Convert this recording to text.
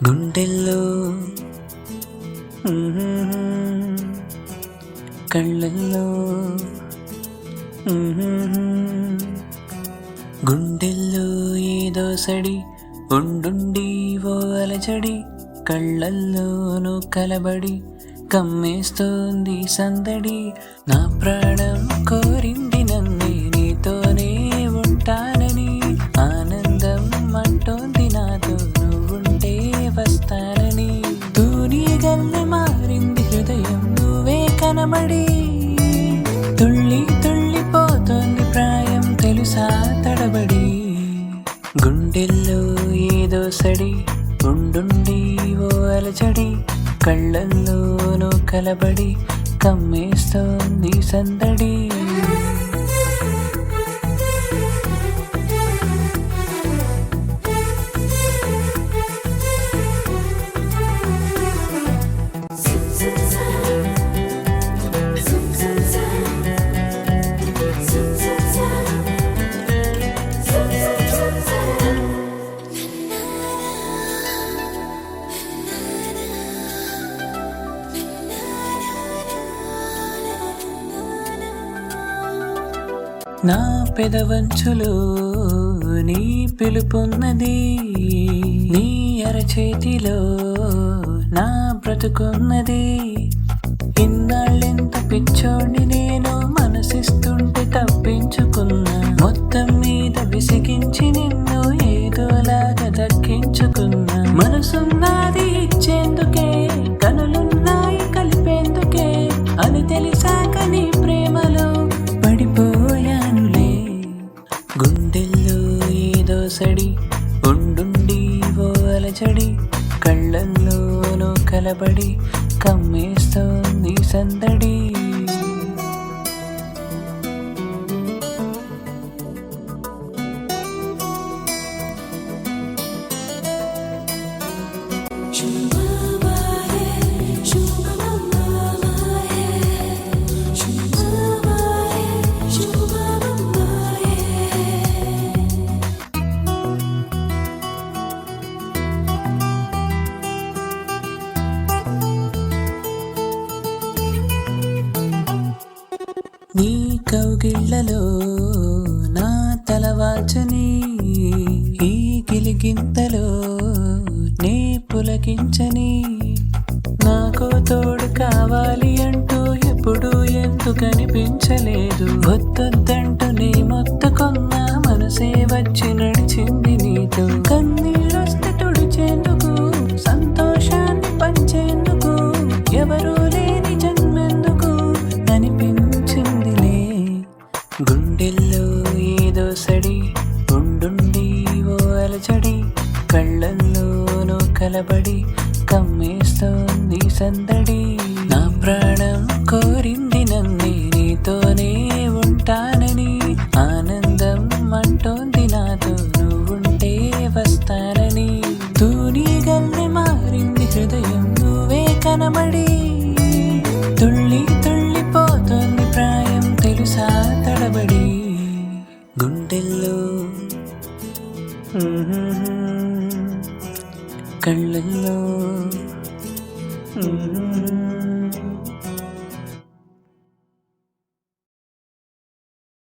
గుండెల్లో కళ్ళల్లో గుండెల్లో ఏదో సడి ఉండుండి ఓ అలజడి కళ్ళల్లోనూ కలబడి కమ్మేస్తోంది సందడి. నా ప్రాణం కోరింది నన్నే నీతోనే ఉంటానని, ఆనందం అంటోంది నాతో నువ్వుంటే వస్తానని. తూనీగల్లె మారింది హృదయం నువ్వే కనబడి, తుళ్ళి తుళ్ళిపోతోంది ప్రాయం తెలుసా తడబడి. గుండెల్లో ఏదో సడి ఉండుండి ఓ అలజడి కళ్ళల్లోనూ కలబడి కమ్మేస్తోంది సందడి. నా పెదవంచులో నీ పిలుపున్నది, నీ అరచేతిలో నా బ్రతుకున్నది. ఇన్నాళ్ళెంత పిచ్చోడిని నేను మనసిస్తుంటే తప్పించుకున్నా, మొత్తం మీద విసిగించి నిన్ను ఏదోలాగా దక్కించుకున్నా. మనసున్నది ఇచ్చేందుకే, కనులున్నాయి కలిపేందుకే అని తెలిసాక నీ ప్రేమలో పడిపోయానులే. గుండెల్లో ఏదో సడి ఉండుండి ఓ అలజడి కళ్ళల్లోనూ కలబడి కమ్మేస్తోంది సందడి. నీ కౌగిళ్లలో నా తలవాల్చని, ఈ గిలిగింతలో నీ పులకించని. నాకో తోడు కావాలి అంటూ ఎప్పుడు ఎందుకు కనిపించలేదు, వద్దొద్దంటూ నీ మొత్తుకున్న మనసే వచ్చి నడిచింది నీతో. కన్నీళ్ళొస్తే తుడిచేందుకు, సంతోషాన్ని పంచేందుకు ఎవరూ లేని జన్మెందుకు అనిపించిందిలే. గుండెల్లో ఏదో సడి ఉండుండి ఓ అలజడి కళ్ళల్లోనూ కలబడి కమ్మేస్తోంది సందడి. నా ప్రాణం కోరింది నన్నే నీతోనే ఉంటానని, ఆనందం అంటోంది నాతో నువ్వుంటే వస్తానని. తూనీగల్లె మారింది హృదయం నువ్వే కనబడి, తుళ్ళి తుళ్ళిపోతోంది ప్రాయం తెలుసా తడబడి. గుండెల్లో కళ్ళల్లో